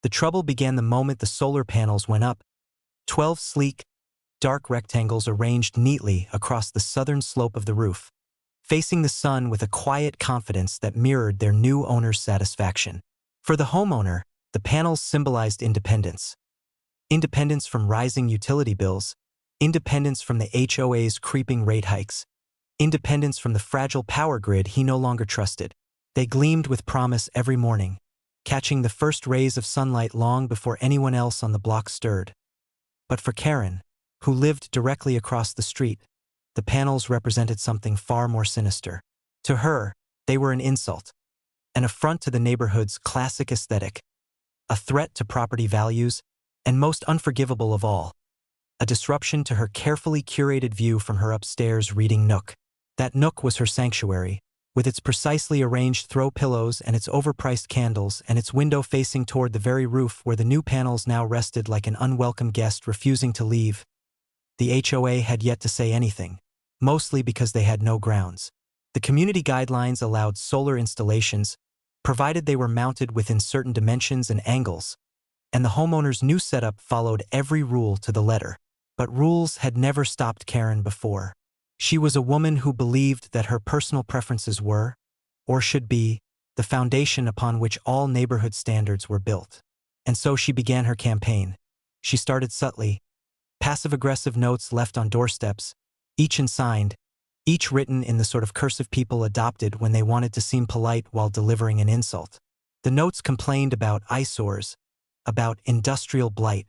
The trouble began the moment the solar panels went up. 12 sleek, dark rectangles arranged neatly across the southern slope of the roof, facing the sun with a quiet confidence that mirrored their new owner's satisfaction. For the homeowner, the panels symbolized independence. Independence from rising utility bills, independence from the HOA's creeping rate hikes, independence from the fragile power grid he no longer trusted. They gleamed with promise every morning, catching the first rays of sunlight long before anyone else on the block stirred. But for Karen, who lived directly across the street, the panels represented something far more sinister. To her, they were an insult, an affront to the neighborhood's classic aesthetic, a threat to property values, and most unforgivable of all, a disruption to her carefully curated view from her upstairs reading nook. That nook was her sanctuary, with its precisely arranged throw pillows and its overpriced candles and its window facing toward the very roof where the new panels now rested like an unwelcome guest refusing to leave. The HOA had yet to say anything, mostly because they had no grounds. The community guidelines allowed solar installations, provided they were mounted within certain dimensions and angles, and the homeowner's new setup followed every rule to the letter. But rules had never stopped Karen before. She was a woman who believed that her personal preferences were, or should be, the foundation upon which all neighborhood standards were built. And so she began her campaign. She started subtly, passive-aggressive notes left on doorsteps, each unsigned, each written in the sort of cursive people adopted when they wanted to seem polite while delivering an insult. The notes complained about eyesores, about industrial blight,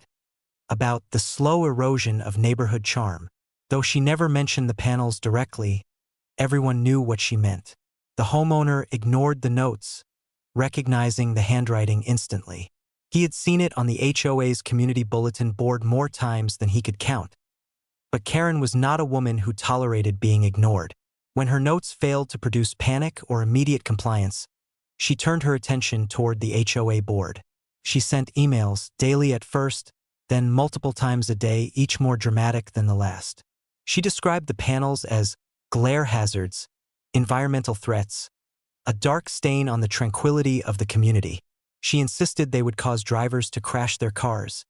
about the slow erosion of neighborhood charm. Though she never mentioned the panels directly, everyone knew what she meant. The homeowner ignored the notes, recognizing the handwriting instantly. He had seen it on the HOA's community bulletin board more times than he could count. But Karen was not a woman who tolerated being ignored. When her notes failed to produce panic or immediate compliance, she turned her attention toward the HOA board. She sent emails, daily at first, then multiple times a day, each more dramatic than the last. She described the panels as glare hazards, environmental threats, a dark stain on the tranquility of the community. She insisted they would cause drivers to crash their cars,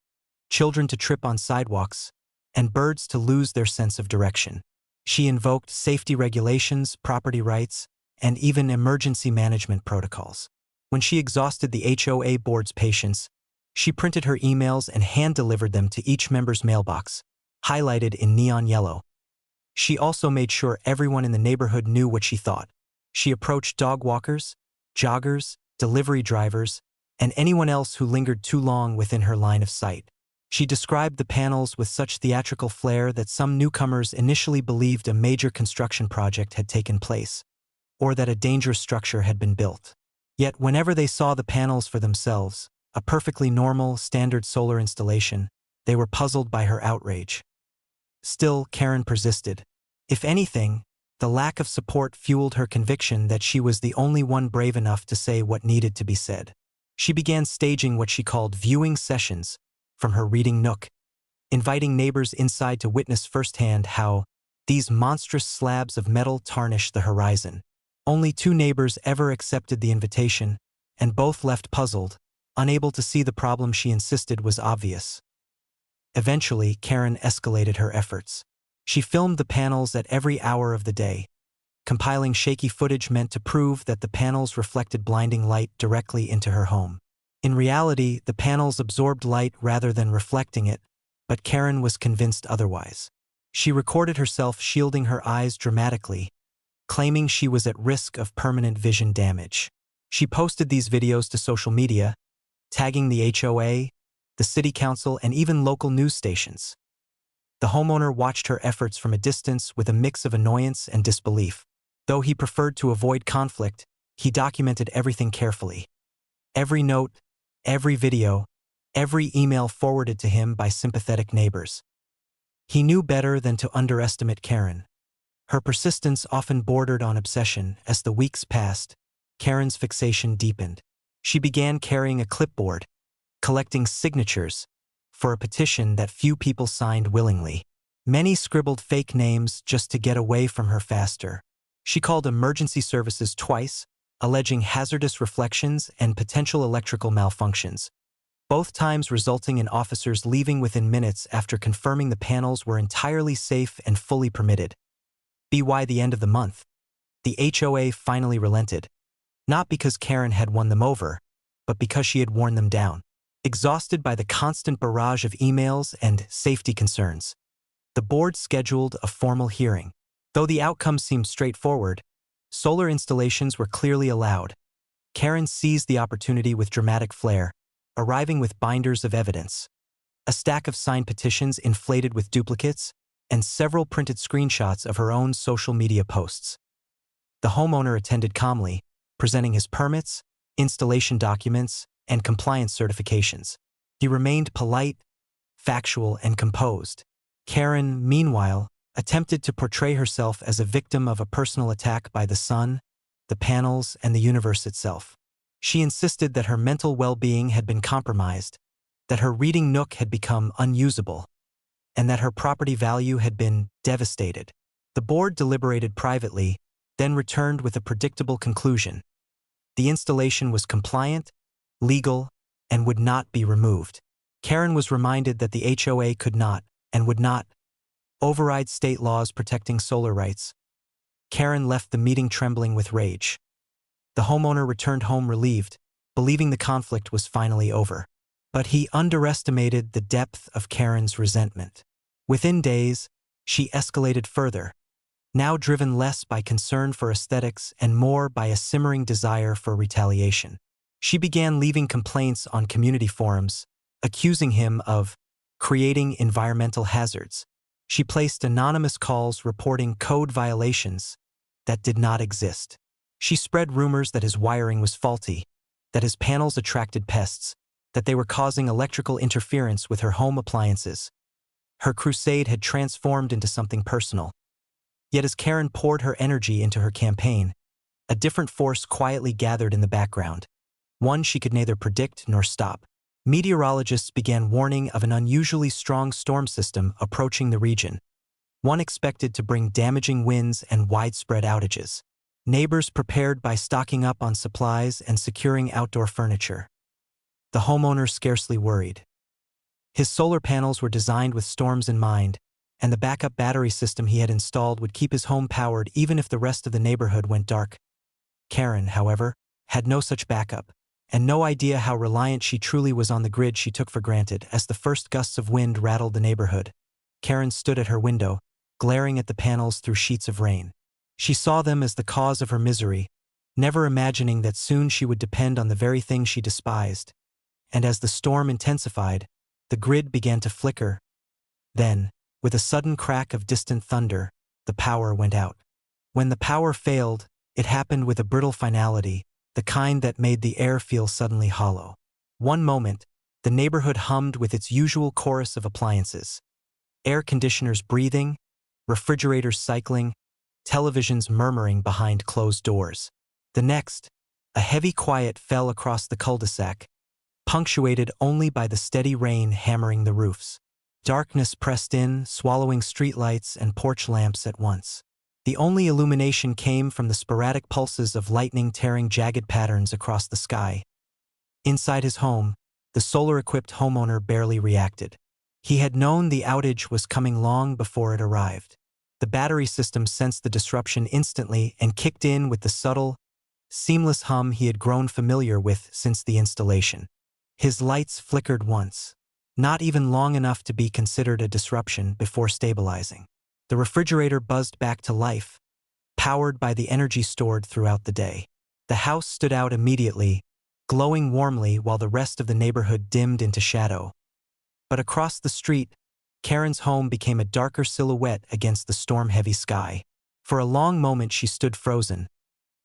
children to trip on sidewalks, and birds to lose their sense of direction. She invoked safety regulations, property rights, and even emergency management protocols. When she exhausted the HOA board's patience, she printed her emails and hand-delivered them to each member's mailbox, highlighted in neon yellow. She also made sure everyone in the neighborhood knew what she thought. She approached dog walkers, joggers, delivery drivers, and anyone else who lingered too long within her line of sight. She described the panels with such theatrical flair that some newcomers initially believed a major construction project had taken place, or that a dangerous structure had been built. Yet whenever they saw the panels for themselves, a perfectly normal, standard solar installation, they were puzzled by her outrage. Still, Karen persisted. If anything, the lack of support fueled her conviction that she was the only one brave enough to say what needed to be said. She began staging what she called viewing sessions from her reading nook, inviting neighbors inside to witness firsthand how these monstrous slabs of metal tarnished the horizon. Only 2 neighbors ever accepted the invitation, and both left puzzled, unable to see the problem she insisted was obvious. Eventually, Karen escalated her efforts. She filmed the panels at every hour of the day, compiling shaky footage meant to prove that the panels reflected blinding light directly into her home. In reality, the panels absorbed light rather than reflecting it, but Karen was convinced otherwise. She recorded herself shielding her eyes dramatically, claiming she was at risk of permanent vision damage. She posted these videos to social media, tagging the HOA, the city council, and even local news stations. The homeowner watched her efforts from a distance with a mix of annoyance and disbelief. Though he preferred to avoid conflict, he documented everything carefully. Every note, every video, every email forwarded to him by sympathetic neighbors. He knew better than to underestimate Karen. Her persistence often bordered on obsession. As the weeks passed, Karen's fixation deepened. She began carrying a clipboard, collecting signatures for a petition that few people signed willingly. Many scribbled fake names just to get away from her faster. She called emergency services twice, alleging hazardous reflections and potential electrical malfunctions. both times resulting in officers leaving within minutes after confirming the panels were entirely safe and fully permitted. By the end of the month, the HOA finally relented, not because Karen had won them over, but because she had worn them down. Exhausted by the constant barrage of emails and safety concerns, the board scheduled a formal hearing. Though the outcome seemed straightforward, solar installations were clearly allowed. Karen seized the opportunity with dramatic flair, arriving with binders of evidence, a stack of signed petitions inflated with duplicates, and several printed screenshots of her own social media posts. The homeowner attended calmly, presenting his permits, installation documents, and compliance certifications. He remained polite, factual, and composed. Karen, meanwhile, attempted to portray herself as a victim of a personal attack by the sun, the panels, and the universe itself. She insisted that her mental well-being had been compromised, that her reading nook had become unusable, and that her property value had been devastated. The board deliberated privately, then returned with a predictable conclusion. The installation was compliant, legal, and would not be removed. Karen was reminded that the HOA could not, and would not, override state laws protecting solar rights. Karen left the meeting trembling with rage. The homeowner returned home relieved, believing the conflict was finally over. But he underestimated the depth of Karen's resentment. Within days, she escalated further, now driven less by concern for aesthetics and more by a simmering desire for retaliation. She began leaving complaints on community forums, accusing him of creating environmental hazards. She placed anonymous calls reporting code violations that did not exist. She spread rumors that his wiring was faulty, that his panels attracted pests, that they were causing electrical interference with her home appliances. Her crusade had transformed into something personal. Yet as Karen poured her energy into her campaign, a different force quietly gathered in the background, one she could neither predict nor stop. Meteorologists began warning of an unusually strong storm system approaching the region, one expected to bring damaging winds and widespread outages. Neighbors prepared by stocking up on supplies and securing outdoor furniture. The homeowner scarcely worried. His solar panels were designed with storms in mind, and the backup battery system he had installed would keep his home powered even if the rest of the neighborhood went dark. Karen, however, had no such backup, and no idea how reliant she truly was on the grid she took for granted as the first gusts of wind rattled the neighborhood. Karen stood at her window, glaring at the panels through sheets of rain. She saw them as the cause of her misery, never imagining that soon she would depend on the very thing she despised. And as the storm intensified, the grid began to flicker. Then, with a sudden crack of distant thunder, the power went out. When the power failed, it happened with a brittle finality, the kind that made the air feel suddenly hollow. One moment, the neighborhood hummed with its usual chorus of appliances. Air conditioners breathing, refrigerators cycling, televisions murmuring behind closed doors. The next, a heavy quiet fell across the cul-de-sac, punctuated only by the steady rain hammering the roofs. Darkness pressed in, swallowing streetlights and porch lamps at once. The only illumination came from the sporadic pulses of lightning tearing jagged patterns across the sky. Inside his home, the solar-equipped homeowner barely reacted. He had known the outage was coming long before it arrived. The battery system sensed the disruption instantly and kicked in with the subtle, seamless hum he had grown familiar with since the installation. His lights flickered once, not even long enough to be considered a disruption before stabilizing. The refrigerator buzzed back to life, powered by the energy stored throughout the day. The house stood out immediately, glowing warmly while the rest of the neighborhood dimmed into shadow. But across the street, Karen's home became a darker silhouette against the storm-heavy sky. For a long moment she stood frozen,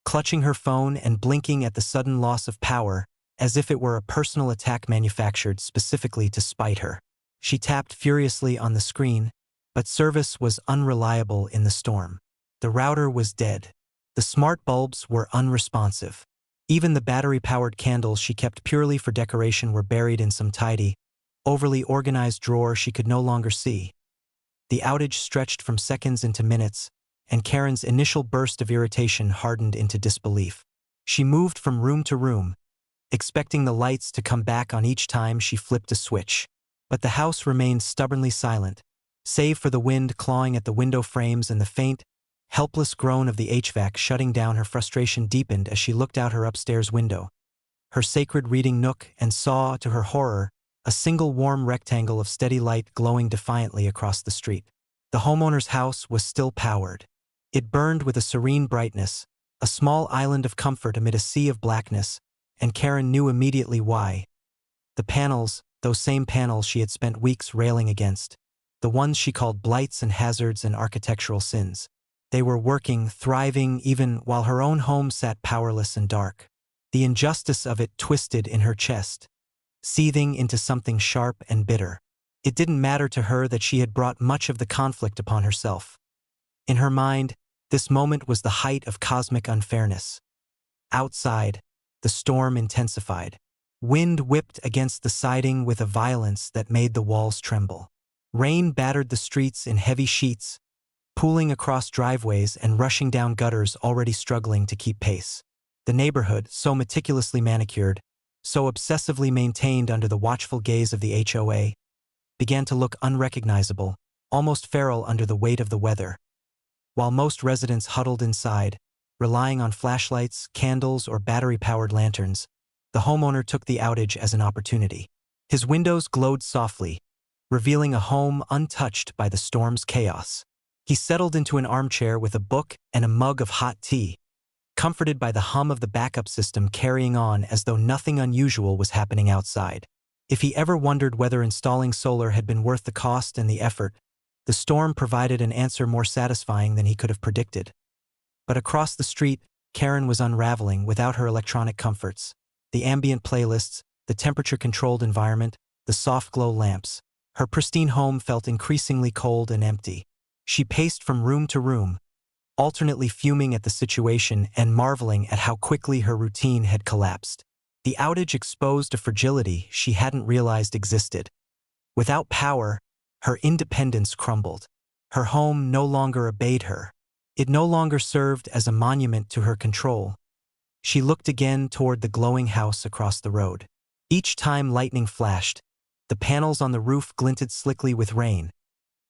clutching her phone and blinking at the sudden loss of power, as if it were a personal attack manufactured specifically to spite her. She tapped furiously on the screen, but service was unreliable in the storm. The router was dead. The smart bulbs were unresponsive. Even the battery-powered candles she kept purely for decoration were buried in some tidy, overly organized drawer she could no longer see. The outage stretched from seconds into minutes, and Karen's initial burst of irritation hardened into disbelief. She moved from room to room, expecting the lights to come back on each time she flipped a switch. But the house remained stubbornly silent, save for the wind clawing at the window frames and the faint, helpless groan of the HVAC shutting down. Her frustration deepened as she looked out her upstairs window, her sacred reading nook, and saw, to her horror, a single warm rectangle of steady light glowing defiantly across the street. The homeowner's house was still powered. It burned with a serene brightness, a small island of comfort amid a sea of blackness, and Karen knew immediately why. The panels, those same panels she had spent weeks railing against, the ones she called blights and hazards and architectural sins. They were working, thriving, even while her own home sat powerless and dark. The injustice of it twisted in her chest, seething into something sharp and bitter. It didn't matter to her that she had brought much of the conflict upon herself. In her mind, this moment was the height of cosmic unfairness. Outside, the storm intensified. Wind whipped against the siding with a violence that made the walls tremble. Rain battered the streets in heavy sheets, pooling across driveways and rushing down gutters already struggling to keep pace. The neighborhood, so meticulously manicured, so obsessively maintained under the watchful gaze of the HOA, began to look unrecognizable, almost feral under the weight of the weather. While most residents huddled inside, relying on flashlights, candles, or battery-powered lanterns, the homeowner took the outage as an opportunity. His windows glowed softly, revealing a home untouched by the storm's chaos. He settled into an armchair with a book and a mug of hot tea, comforted by the hum of the backup system carrying on as though nothing unusual was happening outside. If he ever wondered whether installing solar had been worth the cost and the effort, the storm provided an answer more satisfying than he could have predicted. But across the street, Karen was unraveling without her electronic comforts. The ambient playlists, the temperature-controlled environment, the soft glow lamps. Her pristine home felt increasingly cold and empty. She paced from room to room, alternately fuming at the situation and marveling at how quickly her routine had collapsed. The outage exposed a fragility she hadn't realized existed. Without power, her independence crumbled. Her home no longer obeyed her. It no longer served as a monument to her control. She looked again toward the glowing house across the road. Each time lightning flashed, the panels on the roof glinted slickly with rain,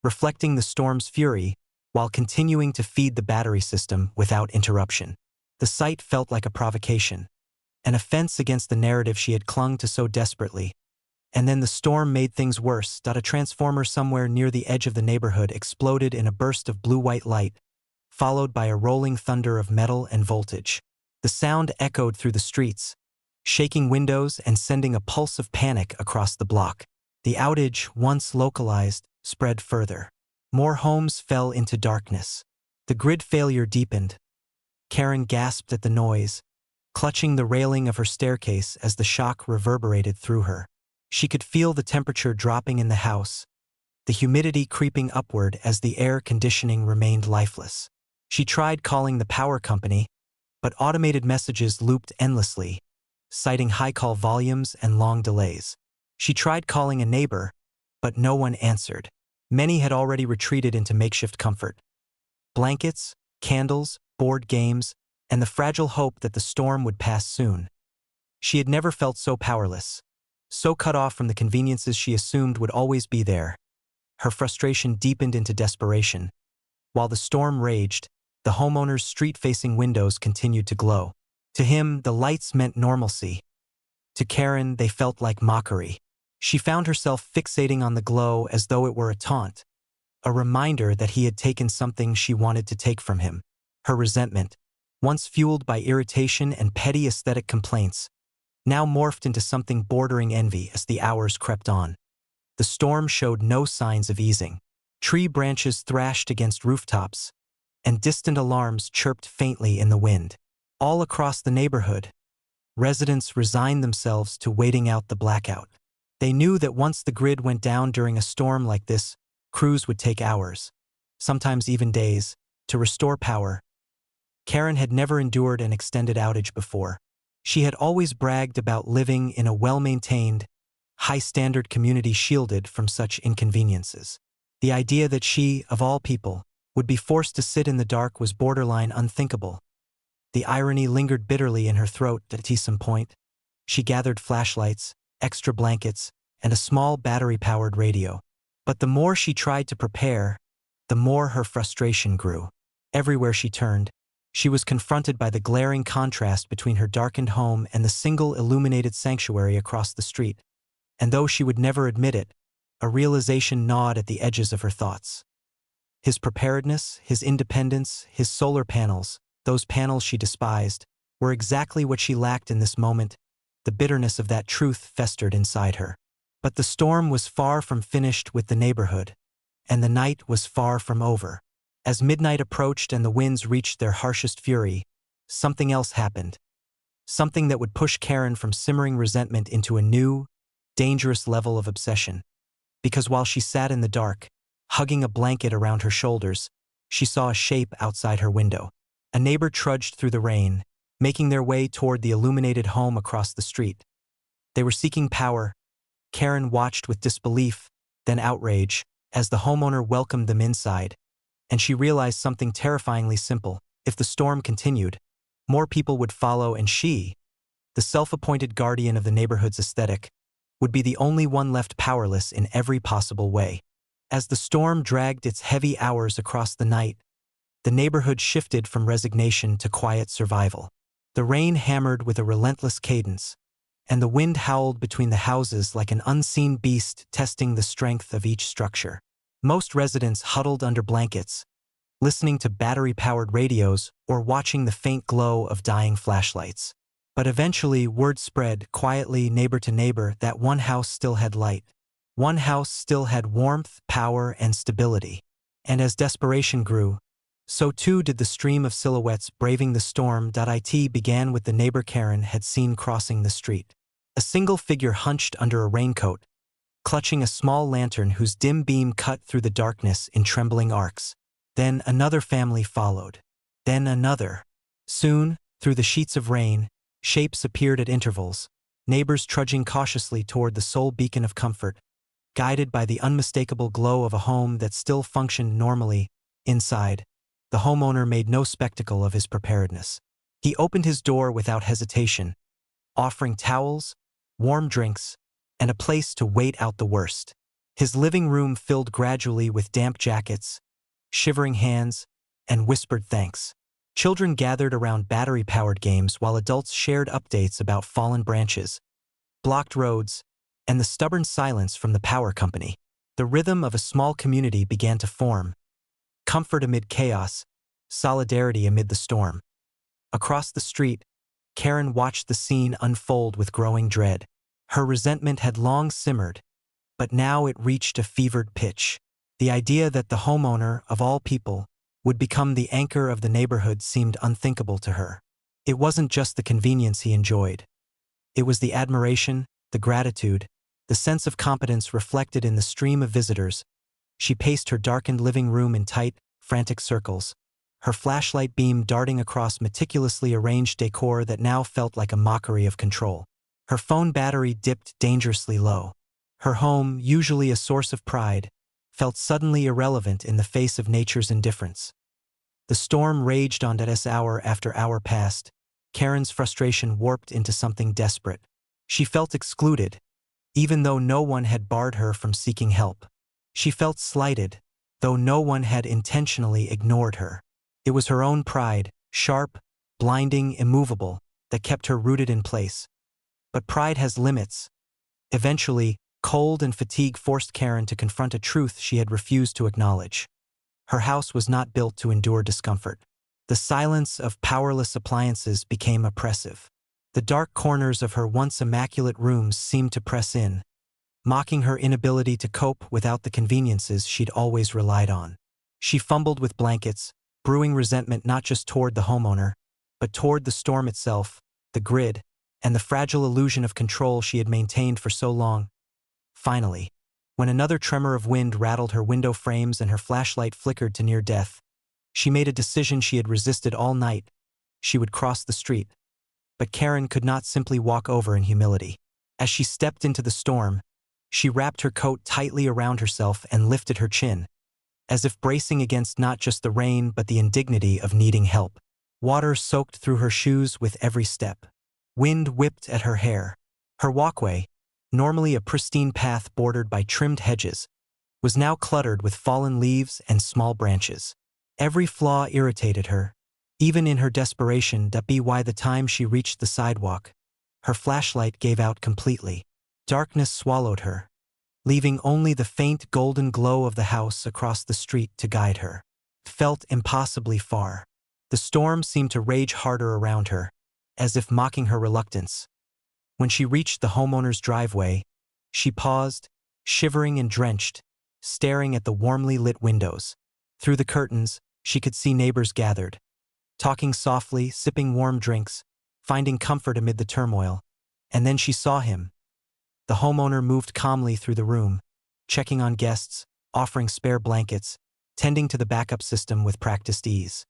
reflecting the storm's fury while continuing to feed the battery system without interruption. The sight felt like a provocation, an offense against the narrative she had clung to so desperately. And then the storm made things worse. A transformer somewhere near the edge of the neighborhood exploded in a burst of blue-white light, followed by a rolling thunder of metal and voltage. The sound echoed through the streets, shaking windows and sending a pulse of panic across the block. The outage, once localized, spread further. More homes fell into darkness. The grid failure deepened. Karen gasped at the noise, clutching the railing of her staircase as the shock reverberated through her. She could feel the temperature dropping in the house, the humidity creeping upward as the air conditioning remained lifeless. She tried calling the power company, but automated messages looped endlessly, citing high call volumes and long delays. She tried calling a neighbor, but no one answered. Many had already retreated into makeshift comfort. Blankets, candles, board games, and the fragile hope that the storm would pass soon. She had never felt so powerless, so cut off from the conveniences she assumed would always be there. Her frustration deepened into desperation. While the storm raged, the homeowner's street-facing windows continued to glow. To him, the lights meant normalcy. To Karen, they felt like mockery. She found herself fixating on the glow as though it were a taunt, a reminder that he had taken something she wanted to take from him. Her resentment, once fueled by irritation and petty aesthetic complaints, now morphed into something bordering envy as the hours crept on. The storm showed no signs of easing. Tree branches thrashed against rooftops, and distant alarms chirped faintly in the wind. All across the neighborhood, residents resigned themselves to waiting out the blackout. They knew that once the grid went down during a storm like this, crews would take hours, sometimes even days, to restore power. Karen had never endured an extended outage before. She had always bragged about living in a well-maintained, high-standard community shielded from such inconveniences. The idea that she, of all people, would be forced to sit in the dark was borderline unthinkable. The irony lingered bitterly in her throat at some point. She gathered flashlights, extra blankets, and a small battery-powered radio. But the more she tried to prepare, the more her frustration grew. Everywhere she turned, she was confronted by the glaring contrast between her darkened home and the single illuminated sanctuary across the street. And though she would never admit it, a realization gnawed at the edges of her thoughts. His preparedness, his independence, his solar panels, those panels she despised, were exactly what she lacked in this moment. The bitterness of that truth festered inside her. But the storm was far from finished with the neighborhood, and the night was far from over. As midnight approached and the winds reached their harshest fury, something else happened. Something that would push Karen from simmering resentment into a new, dangerous level of obsession. Because while she sat in the dark, hugging a blanket around her shoulders, she saw a shape outside her window. A neighbor trudged through the rain, making their way toward the illuminated home across the street. They were seeking power. Karen watched with disbelief, then outrage, as the homeowner welcomed them inside, and she realized something terrifyingly simple. If the storm continued, more people would follow, and she, the self-appointed guardian of the neighborhood's aesthetic, would be the only one left powerless in every possible way. As the storm dragged its heavy hours across the night, the neighborhood shifted from resignation to quiet survival. The rain hammered with a relentless cadence, and the wind howled between the houses like an unseen beast testing the strength of each structure. Most residents huddled under blankets, listening to battery-powered radios or watching the faint glow of dying flashlights. But eventually, word spread quietly, neighbor to neighbor, that one house still had light. One house still had warmth, power, and stability. And as desperation grew, so too did the stream of silhouettes braving the storm. It began with the neighbor Karen had seen crossing the street. A single figure hunched under a raincoat, clutching a small lantern whose dim beam cut through the darkness in trembling arcs. Then another family followed. Then another. Soon, through the sheets of rain, shapes appeared at intervals, neighbors trudging cautiously toward the sole beacon of comfort, guided by the unmistakable glow of a home that still functioned normally. Inside, the homeowner made no spectacle of his preparedness. He opened his door without hesitation, offering towels, warm drinks, and a place to wait out the worst. His living room filled gradually with damp jackets, shivering hands, and whispered thanks. Children gathered around battery-powered games while adults shared updates about fallen branches, blocked roads, and the stubborn silence from the power company. The rhythm of a small community began to form. Comfort amid chaos, solidarity amid the storm. Across the street, Karen watched the scene unfold with growing dread. Her resentment had long simmered, but now it reached a fevered pitch. The idea that the homeowner, of all people, would become the anchor of the neighborhood seemed unthinkable to her. It wasn't just the convenience he enjoyed. It was the admiration, the gratitude, the sense of competence reflected in the stream of visitors. She paced her darkened living room in tight, frantic circles, her flashlight beam darting across meticulously arranged decor that now felt like a mockery of control. Her phone battery dipped dangerously low. Her home, usually a source of pride, felt suddenly irrelevant in the face of nature's indifference. The storm raged on as hour after hour passed. Karen's frustration warped into something desperate. She felt excluded, even though no one had barred her from seeking help. She felt slighted, though no one had intentionally ignored her. It was her own pride, sharp, blinding, immovable, that kept her rooted in place. But pride has limits. Eventually, cold and fatigue forced Karen to confront a truth she had refused to acknowledge. Her house was not built to endure discomfort. The silence of powerless appliances became oppressive. The dark corners of her once immaculate rooms seemed to press in, mocking her inability to cope without the conveniences she'd always relied on. She fumbled with blankets, brewing resentment not just toward the homeowner, but toward the storm itself, the grid, and the fragile illusion of control she had maintained for so long. Finally, when another tremor of wind rattled her window frames and her flashlight flickered to near death, she made a decision she had resisted all night. She would cross the street. But Karen could not simply walk over in humility. As she stepped into the storm, she wrapped her coat tightly around herself and lifted her chin, as if bracing against not just the rain but the indignity of needing help. Water soaked through her shoes with every step. Wind whipped at her hair, Her walkway, normally a pristine path bordered by trimmed hedges, was now cluttered with fallen leaves and small branches. Every flaw irritated her, even in her desperation. By the time she reached the sidewalk, her flashlight gave out completely. Darkness swallowed her, leaving only the faint golden glow of the house across the street to guide her. It felt impossibly far. The storm seemed to rage harder around her, as if mocking her reluctance. When she reached the homeowner's driveway, she paused, shivering and drenched, staring at the warmly lit windows. Through the curtains, she could see neighbors gathered, talking softly, sipping warm drinks, finding comfort amid the turmoil. And then she saw him. The homeowner moved calmly through the room, checking on guests, offering spare blankets, tending to the backup system with practiced ease.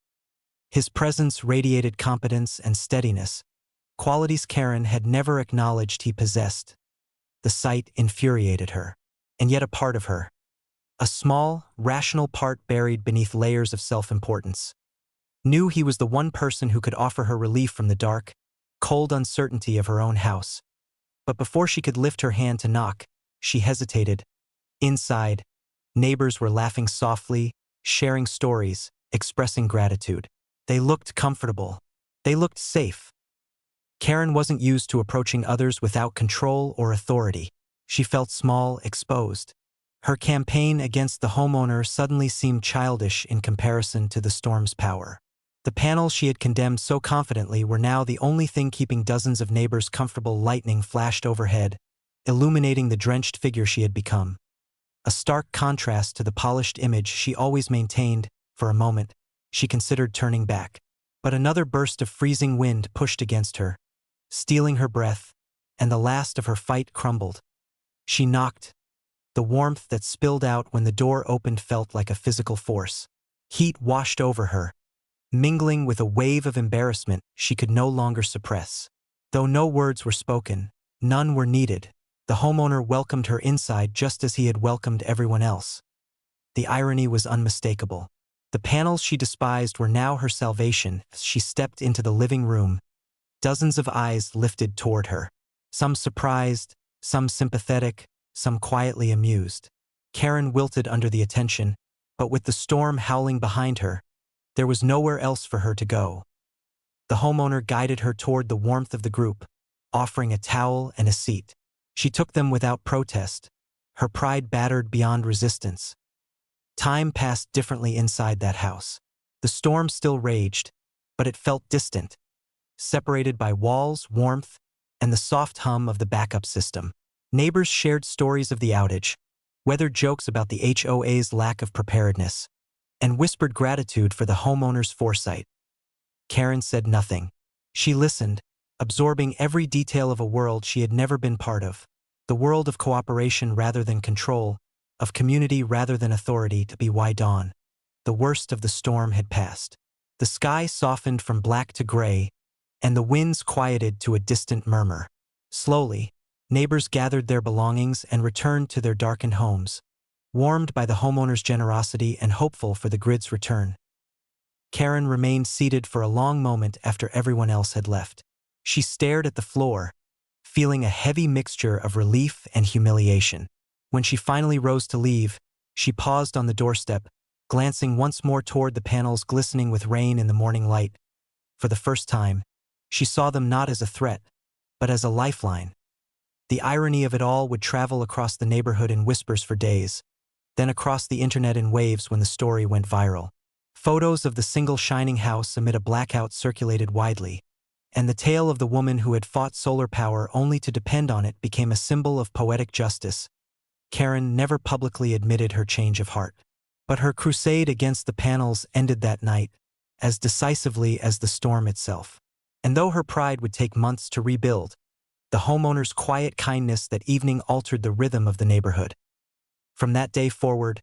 His presence radiated competence and steadiness, qualities Karen had never acknowledged he possessed. The sight infuriated her, and yet a part of her, a small, rational part buried beneath layers of self-importance, knew he was the one person who could offer her relief from the dark, cold uncertainty of her own house. But before she could lift her hand to knock, she hesitated. Inside, neighbors were laughing softly, sharing stories, expressing gratitude. They looked comfortable. They looked safe. Karen wasn't used to approaching others without control or authority. She felt small, exposed. Her campaign against the homeowner suddenly seemed childish in comparison to the storm's power. The panels she had condemned so confidently were now the only thing keeping dozens of neighbors comfortable. Lightning flashed overhead, illuminating the drenched figure she had become. A stark contrast to the polished image she always maintained. For a moment, she considered turning back. But another burst of freezing wind pushed against her, stealing her breath, and the last of her fight crumbled. She knocked. The warmth that spilled out when the door opened felt like a physical force. Heat washed over her, mingling with a wave of embarrassment she could no longer suppress. Though no words were spoken, none were needed. The homeowner welcomed her inside just as he had welcomed everyone else. The irony was unmistakable. The panels she despised were now her salvation. As she stepped into the living room, dozens of eyes lifted toward her. Some surprised, some sympathetic, some quietly amused. Karen wilted under the attention, but with the storm howling behind her, there was nowhere else for her to go. The homeowner guided her toward the warmth of the group, offering a towel and a seat. She took them without protest, her pride battered beyond resistance. Time passed differently inside that house. The storm still raged, but it felt distant, separated by walls, warmth, and the soft hum of the backup system. Neighbors shared stories of the outage, weathered jokes about the HOA's lack of preparedness, and whispered gratitude for the homeowner's foresight. Karen said nothing. She listened, absorbing every detail of a world she had never been part of. The world of cooperation rather than control, of community rather than authority. By dawn, the worst of the storm had passed. The sky softened from black to gray, and the winds quieted to a distant murmur. Slowly, neighbors gathered their belongings and returned to their darkened homes, warmed by the homeowner's generosity and hopeful for the grid's return. Karen remained seated for a long moment after everyone else had left. She stared at the floor, feeling a heavy mixture of relief and humiliation. When she finally rose to leave, she paused on the doorstep, glancing once more toward the panels glistening with rain in the morning light. For the first time, she saw them not as a threat, but as a lifeline. The irony of it all would travel across the neighborhood in whispers for days, then across the internet in waves when the story went viral. Photos of the single shining house amid a blackout circulated widely, and the tale of the woman who had fought solar power only to depend on it became a symbol of poetic justice. Karen never publicly admitted her change of heart, but her crusade against the panels ended that night, as decisively as the storm itself. And though her pride would take months to rebuild, the homeowner's quiet kindness that evening altered the rhythm of the neighborhood. From that day forward,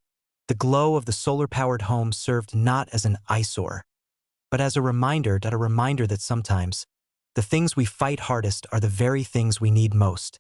the glow of the solar-powered home served not as an eyesore, but as a reminder that sometimes, the things we fight hardest are the very things we need most.